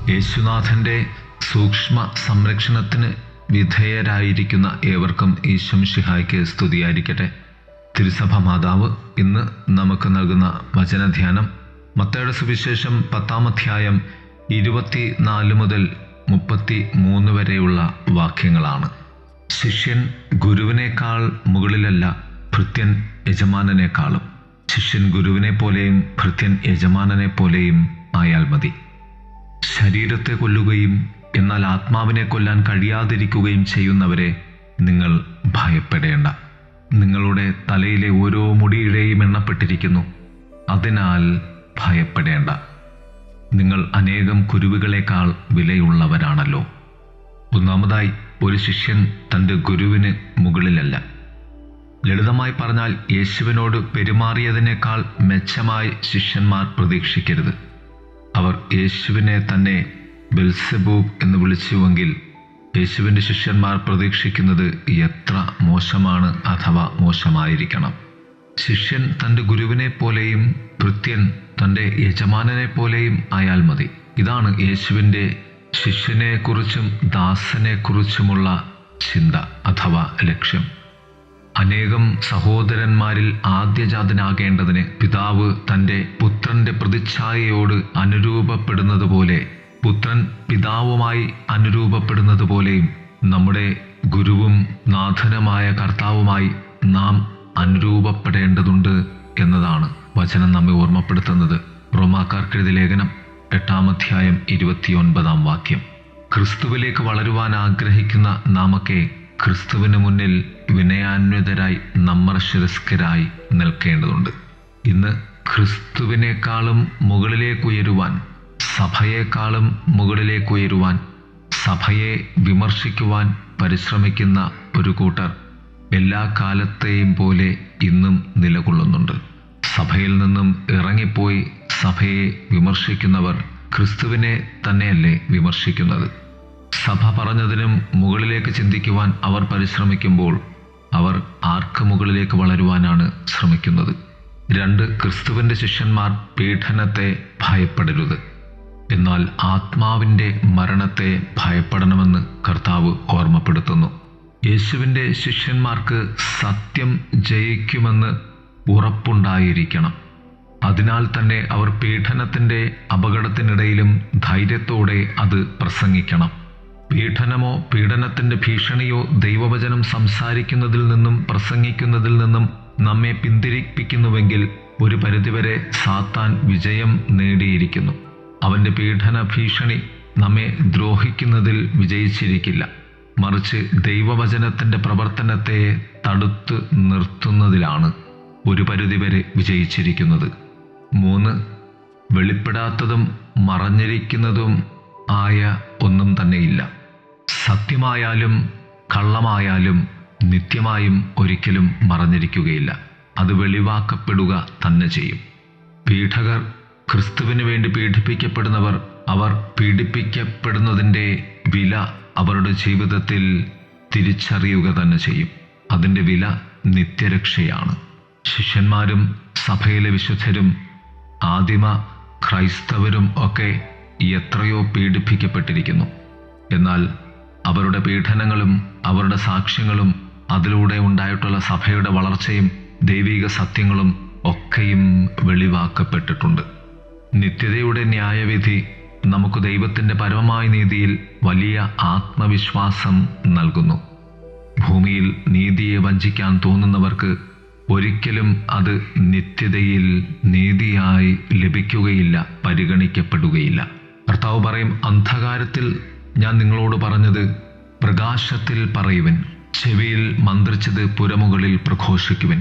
യേശുനാഥൻ്റെ സൂക്ഷ്മ സംരക്ഷണത്തിന് വിധേയരായിരിക്കുന്ന ഏവർക്കും ഈശോ മിശിഹായ്ക്ക് സ്തുതിയായിരിക്കട്ടെ. തിരുസഭ മാതാവ് ഇന്ന് നമുക്ക് നൽകുന്ന വചനധ്യാനം മത്തായിയുടെ സുവിശേഷം 10-ാം അധ്യായം 24 മുതൽ 33 വരെയുള്ള വാക്യങ്ങളാണ്. ശിഷ്യൻ ഗുരുവിനേക്കാൾ മുകളിലല്ല, ഭൃത്യൻ യജമാനനേക്കാളും. ശിഷ്യൻ ഗുരുവിനെ പോലെയും ഭൃത്യൻ യജമാനനെ പോലെയും ആയാൽ മതി. ശരീരത്തെ കൊല്ലുകയും എന്നാൽ ആത്മാവിനെ കൊല്ലാൻ കഴിയാതിരിക്കുകയും ചെയ്യുന്നവരെ നിങ്ങൾ ഭയപ്പെടേണ്ട. നിങ്ങളുടെ തലയിലെ ഓരോ മുടിയിഴയും എണ്ണപ്പെട്ടിരിക്കുന്നു, അതിനാൽ ഭയപ്പെടേണ്ട. നിങ്ങൾ അനേകം കുരുവികളെക്കാൾ വിലയുള്ളവരാണല്ലോ. ഒന്നാമതായി, ഒരു ശിഷ്യൻ തൻ്റെ ഗുരുവിന് മുകളിലല്ല. ലളിതമായി പറഞ്ഞാൽ, യേശുവിനോട് പെരുമാറിയതിനേക്കാൾ മെച്ചമായി ശിഷ്യന്മാർ പ്രതീക്ഷിക്കരുത്. അവർ യേശുവിനെ തന്നെ ബെൽസെബൂബ് എന്ന് വിളിച്ചുവെങ്കിൽ യേശുവിൻ്റെ ശിഷ്യന്മാർ പ്രതീക്ഷിക്കുന്നത് എത്ര മോശമാണ് അഥവാ മോശമായിരിക്കണം. ശിഷ്യൻ തൻ്റെ ഗുരുവിനെ പോലെയും ഭൃത്യൻ തൻ്റെ യജമാനനെ പോലെയും ആയാൽ മതി. ഇതാണ് യേശുവിൻ്റെ ശിഷ്യനെക്കുറിച്ചും ദാസനെക്കുറിച്ചുമുള്ള ചിന്ത അഥവാ ലക്ഷ്യം. അനേകം സഹോദരന്മാരിൽ ആദ്യജാതനാകേണ്ടതിന് പിതാവ് തൻ്റെ പുത്രൻ്റെ പ്രതിച്ഛായയോട് അനുരൂപപ്പെടുന്നത് പോലെ, പുത്രൻ പിതാവുമായി അനുരൂപപ്പെടുന്നത് പോലെയും നമ്മുടെ ഗുരുവും നാഥനുമായ കർത്താവുമായി നാം അനുരൂപപ്പെടേണ്ടതുണ്ട് എന്നതാണ് വചനം നമ്മെ ഓർമ്മപ്പെടുത്തുന്നത്. റോമാക്കാർക്കെഴുതിയ ലേഖനം 8-ാം അധ്യായം 29-ാം വാക്യം. ക്രിസ്തുവിലേക്ക് വളരുവാൻ ആഗ്രഹിക്കുന്ന നാമൊക്കെ ക്രിസ്തുവിന് മുന്നിൽ വിനയാന്വിതരായി നമ്രശിരസ്കരായി നിൽക്കേണ്ടതുണ്ട്. ഇന്ന് ക്രിസ്തുവിനേക്കാളും മുകളിലേക്കുയരുവാൻ, സഭയേക്കാളും മുകളിലേക്കുയരുവാൻ, സഭയെ വിമർശിക്കുവാൻ പരിശ്രമിക്കുന്ന ഒരു കൂട്ടർ എല്ലാ കാലത്തെയും പോലെ ഇന്നും നിലകൊള്ളുന്നുണ്ട്. സഭയിൽ നിന്നും ഇറങ്ങിപ്പോയി സഭയെ വിമർശിക്കുന്നവർ ക്രിസ്തുവിനെ തന്നെയല്ലേ വിമർശിക്കുന്നത്? സഭ പറഞ്ഞതിനും മുകളിലേക്ക് ചിന്തിക്കുവാൻ അവർ പരിശ്രമിക്കുമ്പോൾ അവർ ആർക്ക് മുകളിലേക്ക് വളരുവാനാണ് ശ്രമിക്കുന്നത്? 2, ക്രിസ്തുവിൻ്റെ ശിഷ്യന്മാർ പീഡനത്തെ ഭയപ്പെടരുത്, എന്നാൽ ആത്മാവിൻ്റെ മരണത്തെ ഭയപ്പെടണമെന്ന് കർത്താവ് ഓർമ്മപ്പെടുത്തുന്നു. യേശുവിൻ്റെ ശിഷ്യന്മാർക്ക് സത്യം ജയിക്കുമെന്ന് ഉറപ്പുണ്ടായിരിക്കണം. അതിനാൽ തന്നെ അവർ പീഡനത്തിൻ്റെ അപകടത്തിനിടയിലും ധൈര്യത്തോടെ അത് പ്രസംഗിക്കണം. പീഡനമോ പീഡനത്തിൻ്റെ ഭീഷണിയോ ദൈവവചനം സംസാരിക്കുന്നതിൽ നിന്നും പ്രസംഗിക്കുന്നതിൽ നിന്നും നമ്മെ പിന്തിരിപ്പിക്കുന്നുവെങ്കിൽ ഒരു പരിധിവരെ സാത്താൻ വിജയം നേടിയിരിക്കുന്നു. അവൻ്റെ പീഡന ഭീഷണി നമ്മെ ദ്രോഹിക്കുന്നതിൽ വിജയിച്ചിരിക്കില്ല, മറിച്ച് ദൈവവചനത്തിൻ്റെ പ്രവർത്തനത്തെ തടുത്ത് നിർത്തുന്നതിലാണ് ഒരു പരിധിവരെ വിജയിച്ചിരിക്കുന്നത്. 3, വെളിപ്പെടാത്തതും മറഞ്ഞിരിക്കുന്നതും ആയ ഒന്നും തന്നെയില്ല. സത്യമായാലും കള്ളമായാലും നിത്യമായും ഒരിക്കലും മറഞ്ഞിരിക്കുകയില്ല. അത് വെളിവാക്കപ്പെടുക തന്നെ ചെയ്യും. പീഡകർ, ക്രിസ്തുവിന് വേണ്ടി പീഡിപ്പിക്കപ്പെടുന്നവർ, അവർ പീഡിപ്പിക്കപ്പെടുന്നതിൻ്റെ വില അവരുടെ ജീവിതത്തിൽ തിരിച്ചറിയുക തന്നെ ചെയ്യും. അതിൻ്റെ വില നിത്യരക്ഷയാണ്. ശിഷ്യന്മാരും സഭയിലെ വിശുദ്ധരും ആദിമ ക്രൈസ്തവരും ഒക്കെ എത്രയോ പീഡിപ്പിക്കപ്പെട്ടിരിക്കുന്നു. എന്നാൽ അവരുടെ പീഡനങ്ങളും അവരുടെ സാക്ഷ്യങ്ങളും അതിലൂടെ ഉണ്ടായിട്ടുള്ള സഭയുടെ വളർച്ചയും ദൈവിക സത്യങ്ങളും ഒക്കെയും വെളിവാക്കപ്പെട്ടിട്ടുണ്ട്. നിത്യതയുടെ ന്യായവിധി നമുക്ക് ദൈവത്തിൻ്റെ പരമമായ നീതിയിൽ വലിയ ആത്മവിശ്വാസം നൽകുന്നു. ഭൂമിയിൽ നീതിയെ വഞ്ചിക്കാൻ തോന്നുന്നവർക്ക് ഒരിക്കലും അത് നിത്യതയിൽ നീതിയായി ലഭിക്കുകയില്ല, പരിഗണിക്കപ്പെടുകയില്ല. കർത്താവ് പറയും, അന്ധകാരത്തിൽ ഞാൻ നിങ്ങളോട് പറഞ്ഞത് പ്രകാശത്തിൽ പറയുവിൻ, ചെവിയിൽ മന്ത്രിച്ചത് പുരമുകളിൽ പ്രഘോഷിക്കുവിൻ.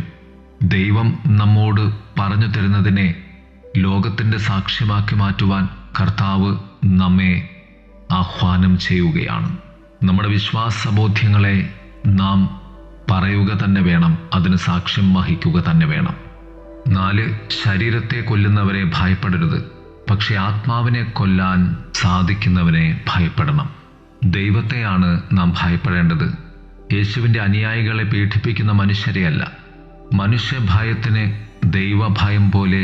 ദൈവം നമ്മോട് പറഞ്ഞു തരുന്നതിനെ ലോകത്തിൻ്റെ സാക്ഷ്യമാക്കി മാറ്റുവാൻ കർത്താവ് നമ്മെ ആഹ്വാനം ചെയ്യുകയാണ്. നമ്മുടെ വിശ്വാസബോധ്യങ്ങളെ നാം പറയുക തന്നെ വേണം, അതിന് സാക്ഷ്യം വഹിക്കുക തന്നെ വേണം. 4, ശരീരത്തെ കൊല്ലുന്നവരെ ഭയപ്പെടരുത്, പക്ഷെ ആത്മാവിനെ കൊല്ലാൻ സാധിക്കുന്നവനെ ഭയപ്പെടണം. ദൈവത്തെയാണ് നാം ഭയപ്പെടേണ്ടത്, യേശുവിൻ്റെ അനുയായികളെ പീഡിപ്പിക്കുന്ന മനുഷ്യരെയല്ല. മനുഷ്യഭയത്തിന് ദൈവഭയം പോലെ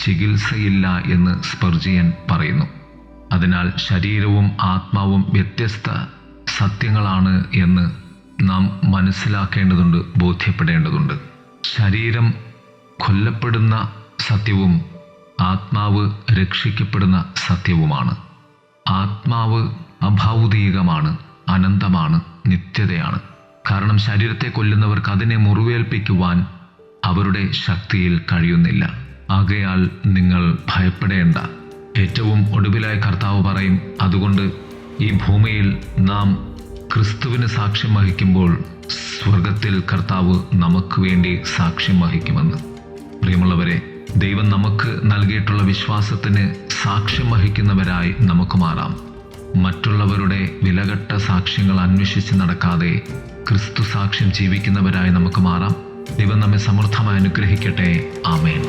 ചികിത്സയില്ല എന്ന് സ്പർജിയൻ പറയുന്നു. അതിനാൽ ശരീരവും ആത്മാവും വ്യത്യസ്ത സത്യങ്ങളാണ് എന്ന് നാം മനസ്സിലാക്കേണ്ടതുണ്ട്, ബോധ്യപ്പെടേണ്ടതുണ്ട്. ശരീരം കൊല്ലപ്പെടുന്ന സത്യവും ആത്മാവ് രക്ഷിക്കപ്പെടുന്ന സത്യവുമാണ്. ആത്മാവ് അഭൗതികമാണ്, അനന്തമാണ്, നിത്യതയാണ്. കാരണം ശരീരത്തെ കൊല്ലുന്നവർക്ക് അതിനെ മുറിവേൽപ്പിക്കുവാൻ അവരുടെ ശക്തിയിൽ കഴിയുന്നില്ല. ആകയാൽ നിങ്ങൾ ഭയപ്പെടേണ്ട. ഏറ്റവും ഒടുവിലായി കർത്താവ് പറയും, അതുകൊണ്ട് ഈ ഭൂമിയിൽ നാം ക്രിസ്തുവിന് സാക്ഷ്യം വഹിക്കുമ്പോൾ സ്വർഗത്തിൽ കർത്താവ് നമുക്ക് വേണ്ടി സാക്ഷ്യം വഹിക്കുമെന്ന്. പ്രിയമുള്ളവരെ, ദൈവം നമുക്ക് നൽകിയിട്ടുള്ള വിശ്വാസത്തിന് സാക്ഷ്യം വഹിക്കുന്നവരായി നമുക്ക് മാറാം. മറ്റുള്ളവരുടെ വിലകെട്ട സാക്ഷ്യങ്ങൾ അന്വേഷിച്ച് നടക്കാതെ ക്രിസ്തു സാക്ഷ്യം ജീവിക്കുന്നവരായി നമുക്ക് മാറാം. ദൈവം നമ്മെ സമൃദ്ധമായി അനുഗ്രഹിക്കട്ടെ. ആമേൻ.